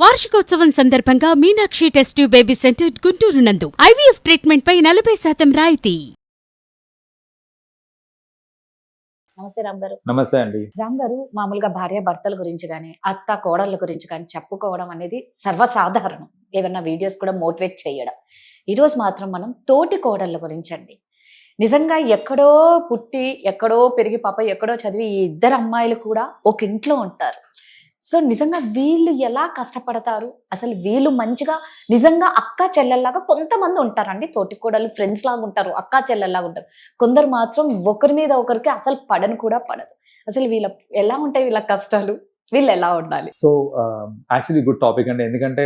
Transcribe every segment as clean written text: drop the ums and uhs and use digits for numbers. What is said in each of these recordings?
వార్షికోత్సవం సందర్భంగా Meenakshi test tube baby centre Guntur నందు ఐవీఎఫ్ ట్రీట్మెంట్ పై 40% రాయితీ. నమస్తే రామ్ గారు. నమస్తే అండి. రామ్ గారు, మామూలుగా భార్య భర్తల గురించి కానీ అత్త కోడళ్ళ గురించి కానీ చెప్పుకోవడం అనేది సర్వసాధారణం. ఏమన్నా వీడియోస్ కూడా మోటివేట్ చేయడం. ఈరోజు మాత్రం మనం తోటి కోడళ్ళ గురించి అండి. నిజంగా ఎక్కడో పుట్టి ఎక్కడో పెరిగి పాప ఎక్కడో చదివి ఈ ఇద్దరు అమ్మాయిలు కూడా ఒక ఇంట్లో ఉంటారు. సో నిజంగా వీళ్ళు ఎలా కష్టపడతారు, అసలు వీళ్ళు మంచిగా నిజంగా అక్క చెల్లెల్లాగా కొంతమంది ఉంటారండి. తోటి కోడళ్ళు ఫ్రెండ్స్ లాగా ఉంటారు, అక్క చెల్లెల్లాగా ఉంటారు. కొందరు మాత్రం ఒకరి మీద ఒకరికి అసలు పడను కూడా పడదు. అసలు వీళ్ళ ఎలా ఉంటాయి వీళ్ళ కష్టాలు, వీళ్ళు ఎలా ఉండాలి? సో యాక్చువల్లీ గుడ్ టాపిక్ అండి. ఎందుకంటే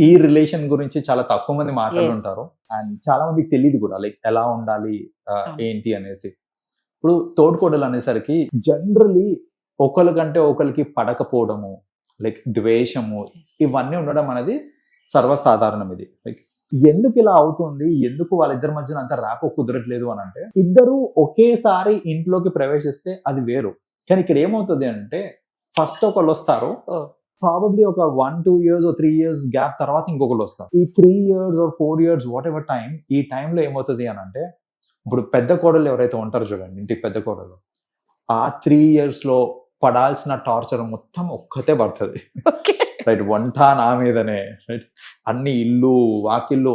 ఈ రిలేషన్ గురించి చాలా తక్కువ మంది మాట్లాడుతుంటారు అండ్ చాలా మందికి తెలియదు కూడా లైక్ ఎలా ఉండాలి ఏంటి అనేసి. ఇప్పుడు తోడుకోడలు అనేసరికి జనరలీ ఒకరికంటే ఒకరికి పడకపోవడము, లైక్ ద్వేషము, ఇవన్నీ ఉండడం అనేది సర్వసాధారణం. ఇది లైక్ ఎందుకు ఇలా అవుతుంది, ఎందుకు వాళ్ళిద్దరి మధ్యన అంత ర్యాపో కుదరట్లేదు అని అంటే, ఇద్దరు ఒకేసారి ఇంట్లోకి ప్రవేశిస్తే అది వేరు. కానీ ఇక్కడ ఏమవుతుంది అంటే, ఫస్ట్ ఒకళ్ళు వస్తారు, ప్రాబబ్లీ ఒక 1-2 years or 3 years గ్యాప్ తర్వాత ఇంకొకళ్ళు వస్తారు. ఈ 3 years or 4 years what ever time, ఈ టైంలో ఏమవుతుంది అని అంటే, ఇప్పుడు పెద్ద కోడలు ఎవరైతే ఉంటారో చూడండి, ఇంటికి పెద్ద కోడలు, ఆ 3 years లో పడాల్సిన టార్చర్ మొత్తం ఒక్కతే పడుతుంది. రైట్, వంట నా మీదనే, రైట్, అన్ని ఇల్లు వాకిళ్ళు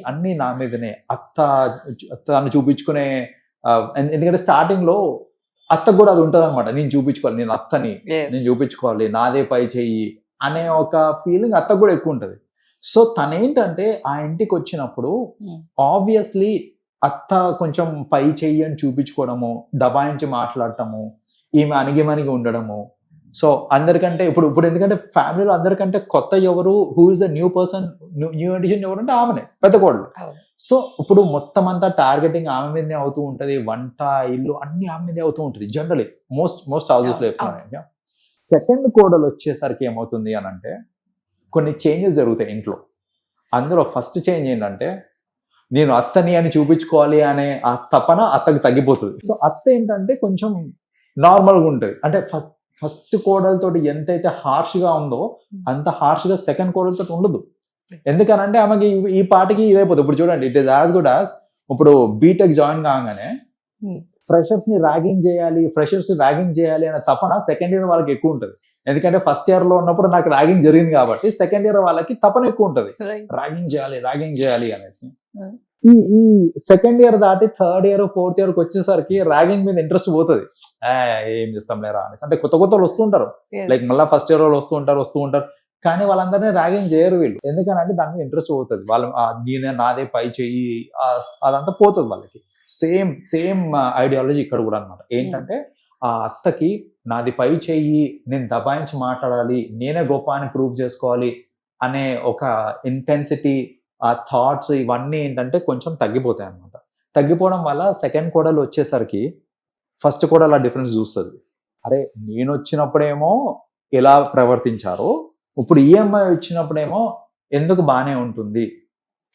అన్ని నా మీదనే. అత్తను చూపించుకునే, ఎందుకంటే స్టార్టింగ్ లో అత్తకు కూడా అది ఉంటుంది అనమాట. నేను చూపించుకోవాలి, నేను అత్తని నేను చూపించుకోవాలి, నాదే పై చెయ్యి అనే ఒక ఫీలింగ్ అత్తకు కూడా ఎక్కువ ఉంటుంది. సో తనేంటంటే ఆ ఇంటికి వచ్చినప్పుడు ఆబ్వియస్లీ అత్త కొంచెం పై చెయ్యి అని చూపించుకోవడము, దబాయించి మాట్లాడటము, ఈమె అణిగిమణిగి ఉండడము. సో అందరికంటే ఇప్పుడు ఎందుకంటే ఫ్యామిలీలో అందరికంటే కొత్త ఎవరు, who is the new person, new edition ఎవరు అంటే ఆమెనే, పెద్ద కోడలు. సో ఇప్పుడు మొత్తం అంతా టార్గెటింగ్ ఆమె మీదనే అవుతూ ఉంటది. వంట ఇల్లు అన్ని ఆమె మీదే అవుతూ ఉంటుంది జనరలీ మోస్ట్ హౌసెస్ లో. సెకండ్ కోడలు వచ్చేసరికి ఏమవుతుంది అని అంటే, కొన్ని చేంజెస్ జరుగుతాయి ఇంట్లో. అందులో ఫస్ట్ చేంజ్ ఏంటంటే, నేను అత్తని అని చూపించుకోవాలి అనే ఆ తపన అత్తకి తగ్గిపోతుంది. సో అత్త ఏంటంటే కొంచెం నార్మల్గా ఉంటుంది. అంటే ఫస్ట్ కోడలతో ఎంతైతే హార్ష్గా ఉందో అంత హార్ష్గా సెకండ్ కోడలతో ఉండదు. ఎందుకనంటే ఆమెకి ఈ పాటికి ఇదైపోతుంది. ఇప్పుడు చూడండి, it is as good as ఇప్పుడు బీటెక్ జాయిన్ కాగానే ఫ్రెషర్స్ ని ర్యాగింగ్ చేయాలి అనే తపన సెకండ్ ఇయర్ వాళ్ళకి ఎక్కువ ఉంటుంది. ఎందుకంటే ఫస్ట్ ఇయర్ లో ఉన్నప్పుడు నాకు ర్యాగింగ్ జరిగింది కాబట్టి సెకండ్ ఇయర్ వాళ్ళకి తపన ఎక్కువ ఉంటుంది, ర్యాగింగ్ చేయాలి అనేసి. ఈ సెకండ్ ఇయర్ దాటి థర్డ్ ఇయర్ ఫోర్త్ ఇయర్కి వచ్చేసరికి ర్యాగింగ్ మీద ఇంట్రెస్ట్ పోతుంది. ఏం చేస్తాం లేరా అనేసి. అంటే కొత్త వాళ్ళు వస్తుంటారు, లైక్ మళ్ళీ ఫస్ట్ ఇయర్ వాళ్ళు వస్తూ ఉంటారు కానీ వాళ్ళందరినీ ర్యాగింగ్ చేయరు వీళ్ళు. ఎందుకనంటే దాని మీద ఇంట్రెస్ట్ పోతుంది. వాళ్ళు నాదే పై చెయ్యి అదంతా పోతుంది వాళ్ళకి. సేమ్ ఐడియాలజీ ఇక్కడ కూడా అనమాట. ఏంటంటే ఆ అత్తకి నాది పై చెయ్యి, నేను దబాయించి మాట్లాడాలి, నేనే గొప్ప అని ప్రూవ్ చేసుకోవాలి అనే ఒక ఇంటెన్సిటీ, ఆ థాట్స్ ఇవన్నీ ఏంటంటే కొంచెం తగ్గిపోతాయి అనమాట. తగ్గిపోవడం వల్ల సెకండ్ కోడలు వచ్చేసరికి ఫస్ట్ కోడలు ఆ డిఫరెన్స్ చూస్తుంది. అరే నేను వచ్చినప్పుడేమో ఎలా ప్రవర్తించారో, ఇప్పుడు ఈఎంఐ వచ్చినప్పుడేమో ఎందుకు బాగానే ఉంటుంది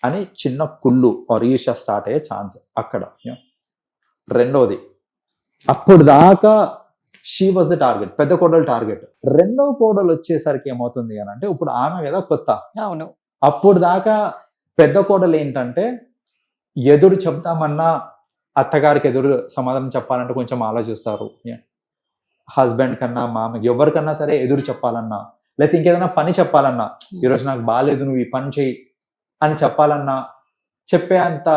అని చిన్న కుళ్ళు ఆర్ ఈర్ష్య స్టార్ట్ అయ్యే ఛాన్స్ అక్కడ. రెండోది, అప్పుడు దాకా షీ వాజ్ ద టార్గెట్, పెద్ద కోడలు టార్గెట్. రెండవ కోడలు వచ్చేసరికి ఏమవుతుంది అని అంటే, ఇప్పుడు ఆమె కదా కొత్త. అవును, అప్పుడు దాకా పెద్ద కోడలు ఏంటంటే ఎదురు చెప్తామన్నా అత్తగారికి ఎదురు సమాధానం చెప్పాలంటే కొంచెం ఆలోచిస్తారు. హస్బెండ్ కన్నా మామకి ఎవరికన్నా సరే ఎదురు చెప్పాలన్నా, లేకపోతే ఇంకేదైనా పని చెప్పాలన్నా, ఈరోజు నాకు బాగాలేదు నువ్వు ఈ పని చెయ్యి అని చెప్పాలన్నా చెప్పే అంత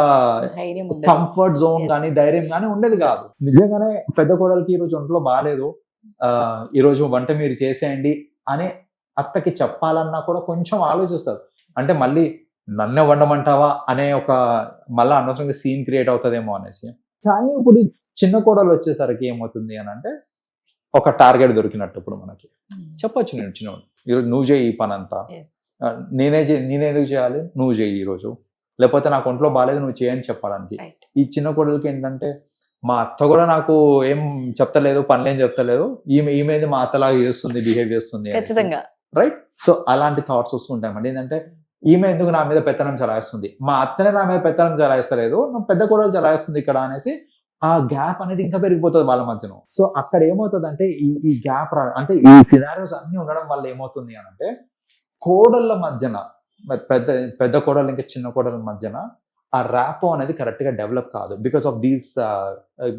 కంఫర్ట్ జోన్ కానీ ధైర్యం కానీ ఉండేది కాదు. నిజంగానే పెద్ద కోడలికి ఈరోజు ఒంట్లో బాగాలేదు, ఈరోజు వంట మీరు చేసేయండి అని అత్తకి చెప్పాలన్నా కూడా కొంచెం ఆలోచిస్తారు. అంటే మళ్ళీ నన్నే వండమంటావా అనే ఒక మళ్ళీ అనవసరంగా సీన్ క్రియేట్ అవుతుందేమో అనేసి. కానీ ఇప్పుడు చిన్న కోడలు వచ్చేసరికి ఏమవుతుంది అని అంటే, ఒక టార్గెట్ దొరికినట్టు. ఇప్పుడు మనకి చెప్పొచ్చు, నేను చిన్నవాడు ఈరోజు నువ్వు చేయి ఈ పని అంతా, నేనే ఎందుకు చేయాలి, నువ్వు చేయి ఈరోజు, లేకపోతే నాకు ఒంట్లో బాగాలేదు నువ్వు చేయని చెప్పడానికి. ఈ చిన్న కోడలకి ఏంటంటే, మా అత్త కూడా నాకు ఏం చెప్తలేదు, పనులేం చెప్తలేదు, ఈమె మా అత్తలాగా చేస్తుంది, బిహేవ్ చేస్తుంది, రైట్. సో అలాంటి థాట్స్ వస్తుంటాయి. ఏంటంటే ఈమె ఎందుకు నా మీద పెత్తనం చలాయిస్తుంది, మా అత్తనే నా మీద పెత్తనం చలాయిస్తలేదు, పెద్ద కోడలు చలాయిస్తుంది ఇక్కడ అనేసి ఆ గ్యాప్ అనేది ఇంకా పెరిగిపోతుంది వాళ్ళ మధ్యన. సో అక్కడ ఏమవుతుంది అంటే, ఈ గ్యాప్ అంటే ఈ సినారియోస్ అన్ని ఉండడం వల్ల ఏమవుతుంది అని అంటే, కోడళ్ళ మధ్యన మరి పెద్ద కోడలు ఇంకా చిన్న కోడల మధ్యన ఆ ర్యాపో అనేది కరెక్ట్ గా డెవలప్ కాదు బికాస్ ఆఫ్ దీస్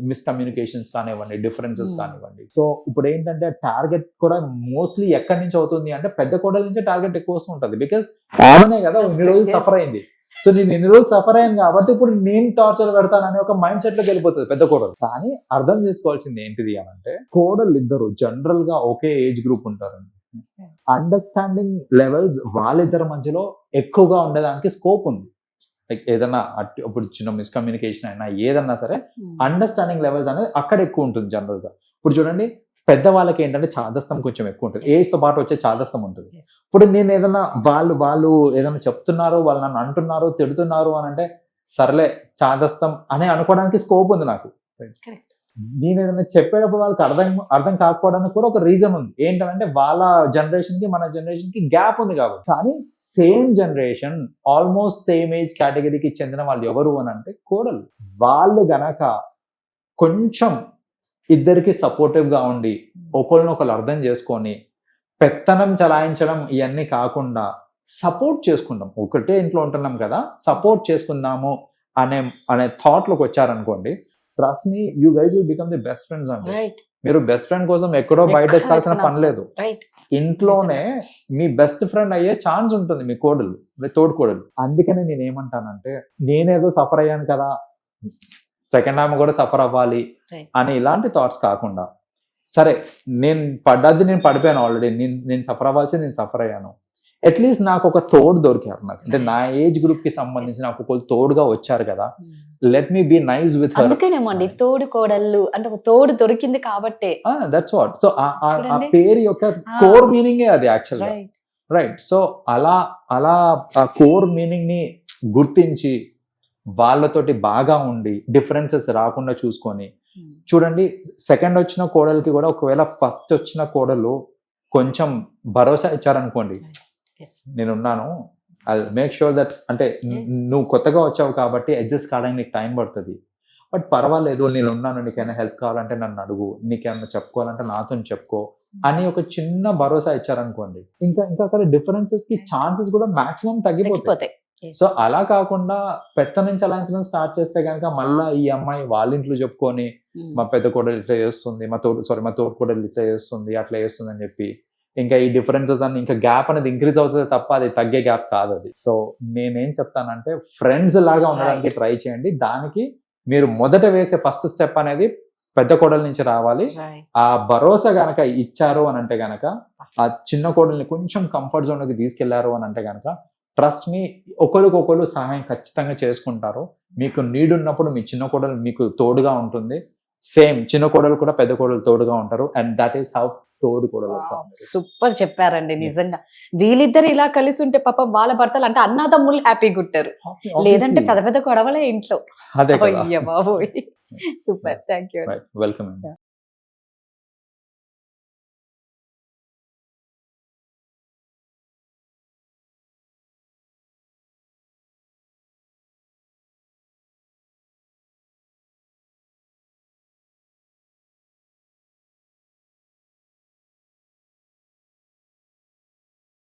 మిస్కమ్యూనికేషన్స్ కానివ్వండి, డిఫరెన్సెస్ కానివ్వండి. సో ఇప్పుడు ఏంటంటే టార్గెట్ కూడా మోస్ట్లీ ఎక్కడి నుంచి అవుతుంది అంటే పెద్ద కోడల నుంచే టార్గెట్ ఎక్కువ వస్తూ ఉంటుంది. బికాస్ ఆమెనే కదా ఇన్ని రోజులు సఫర్ అయింది. సో నేను ఇన్ని రోజులు సఫర్ అయ్యాను కాబట్టి ఇప్పుడు నేను టార్చర్ పెడతానని ఒక మైండ్ సెట్ లోకి వెళ్ళిపోతుంది పెద్ద కోడలు. కానీ అర్థం చేసుకోవాల్సింది ఏంటిది అని అంటే కోడలు ఇద్దరు జనరల్ గా ఒకే ఏజ్ గ్రూప్ ఉంటారండి. అండర్స్టాండింగ్ లెవెల్స్ వాళ్ళిద్దరి మధ్యలో ఎక్కువగా ఉండడానికి స్కోప్ ఉంది. లైక్ ఏదన్నా ఇప్పుడు చిన్న మిస్కమ్యూనికేషన్ అయినా ఏదన్నా సరే అండర్స్టాండింగ్ లెవెల్స్ అనేది అక్కడ ఎక్కువ ఉంటుంది జనరల్ గా. ఇప్పుడు చూడండి పెద్ద వాళ్ళకి ఏంటంటే చాదస్తం కొంచెం ఎక్కువ ఉంటుంది, ఏజ్ తో పాటు వచ్చే చాదస్తం ఉంటుంది. ఇప్పుడు నేను ఏదన్నా వాళ్ళు ఏదైనా చెప్తున్నారు, వాళ్ళు నన్ను అంటున్నారు, తిడుతున్నారు అని అంటే సర్లే చాదస్తం అని అనుకోవడానికి స్కోప్ ఉంది నాకు. నేను ఏదైనా చెప్పేటప్పుడు వాళ్ళకి అర్థం కాకపోవడానికి కూడా ఒక రీజన్ ఉంది. ఏంటంటే వాళ్ళ జనరేషన్ కి మన జనరేషన్ కి గ్యాప్ ఉంది కాబట్టి. కానీ same generation almost same age కేటగిరీకి చెందిన వాళ్ళు ఎవరు అని అంటే కోడలు. వాళ్ళు గనక కొంచెం ఇద్దరికి సపోర్టివ్ గా ఉండి ఒకరినొకరు అర్థం చేసుకొని పెత్తనం చలాయించడం ఇవన్నీ కాకుండా సపోర్ట్ చేసుకుందాం, ఒకటే ఇంట్లో ఉంటున్నాం కదా సపోర్ట్ చేసుకుందాము అనే థాట్ లోకి వచ్చారనుకోండి, trust me you guys will become the best friends అంటే. మీరు బెస్ట్ ఫ్రెండ్ కోసం ఎక్కడో బయట ఎక్కాల్సిన పని లేదు, ఇంట్లోనే మీ బెస్ట్ ఫ్రెండ్ అయ్యే ఛాన్స్ ఉంటుంది మీ కోడలు, తోడు కోడలు. అందుకని నేను ఏమంటానంటే నేనేదో సఫర్ అయ్యాను కదా సెకండ్ ఆమె కూడా సఫర్ అవ్వాలి అని ఇలాంటి థాట్స్ కాకుండా, సరే నేను పడిపోయాను ఆల్రెడీ, నేను సఫర్ అవ్వాల్సి నేను సఫర్ అయ్యాను, అట్లీస్ట్ నాకు ఒక తోడు దొరికారు, నాకు అంటే నా ఏజ్ గ్రూప్ కి సంబంధించి నాకు ఒకళ్ళు తోడుగా వచ్చారు కదా, let me be nice with her. అందుకేనేమండి తోడు కోడళ్ళు అంటే ఒక తోడు దొరికింది కాబట్టి. That's what. సో ఆ పేరు యొక్క కోర్ మీనింగ్ అది యాక్చువల్ గా, రైట్. సో అలా ఆ కోర్ మీనింగ్ ని గుర్తించి వాళ్ళతోటి బాగా ఉండి డిఫరెన్సెస్ రాకుండా చూసుకొని చూడండి. సెకండ్ వచ్చిన కోడలికి కూడా ఒకవేళ ఫస్ట్ వచ్చిన కోడలు కొంచెం భరోసా ఇచ్చారనుకోండి, నేనున్నాను, ఐ మేక్ షూర్ దట్, అంటే నువ్వు కొత్తగా వచ్చావు కాబట్టి అడ్జస్ట్ కావడానికి నీకు టైం పడుతుంది, బట్ పర్వాలేదు నేను ఉన్నాను, నీకైనా హెల్ప్ కావాలంటే నన్ను అడుగు, నీకేమైనా చెప్పుకోవాలంటే నాతో చెప్పుకో అని ఒక చిన్న భరోసా ఇచ్చారనుకోండి, ఇంకా అక్కడ డిఫరెన్సెస్ కి ఛాన్సెస్ కూడా మాక్సిమం తగ్గిపోతాయి. సో అలా కాకుండా పెద్ద నుంచి అలాంటి స్టార్ట్ చేస్తే కనుక మళ్ళీ ఈ అమ్మాయి వాళ్ళ ఇంట్లో చెప్పుకొని మా పెద్ద కోడలు ఇట్లా చేస్తుంది, మా తోడు కోడలు ఇట్లా చేస్తుంది, అట్లా చేస్తుంది అని చెప్పి ఇంకా ఈ డిఫరెన్సెస్ అని ఇంకా గ్యాప్ అనేది ఇంక్రీజ్ అవుతుంది తప్ప అది తగ్గే గ్యాప్ కాదు అది. సో నేనేం చెప్తానంటే ఫ్రెండ్స్ లాగా ఉండడానికి ట్రై చేయండి. దానికి మీరు మొదట వేసే ఫస్ట్ స్టెప్ అనేది పెద్ద కోడల నుంచి రావాలి. ఆ భరోసా గనక ఇచ్చారు అని అంటే గనక, ఆ చిన్న కోడల్ని కొంచెం కంఫర్ట్ జోన్ లోకి తీసుకెళ్లారు అని అంటే గనక, ట్రస్ట్ మీ ఒకరికొకరు సహాయం ఖచ్చితంగా చేసుకుంటారు. మీకు నీడ్ ఉన్నప్పుడు మీ చిన్న కోడలు మీకు తోడుగా ఉంటుంది, సేమ్ చిన్న కోడలు కూడా పెద్ద కోడలు తోడుగా ఉంటారు. అండ్ దట్ ఈస్ హౌ తోడు కోడలు. సూపర్ చెప్పారండి. నిజంగా వీళ్ళిద్దరు ఇలా కలిసి ఉంటే పాప వాళ్ళ భర్తలు అంటే అన్నదమ్ములు హ్యాపీగా ఉంటారు, లేదంటే పెద్ద పెద్ద గొడవలే ఇంట్లో. అదే అయ్య బాబోయ్. Super, thank you. వెల్కమ్.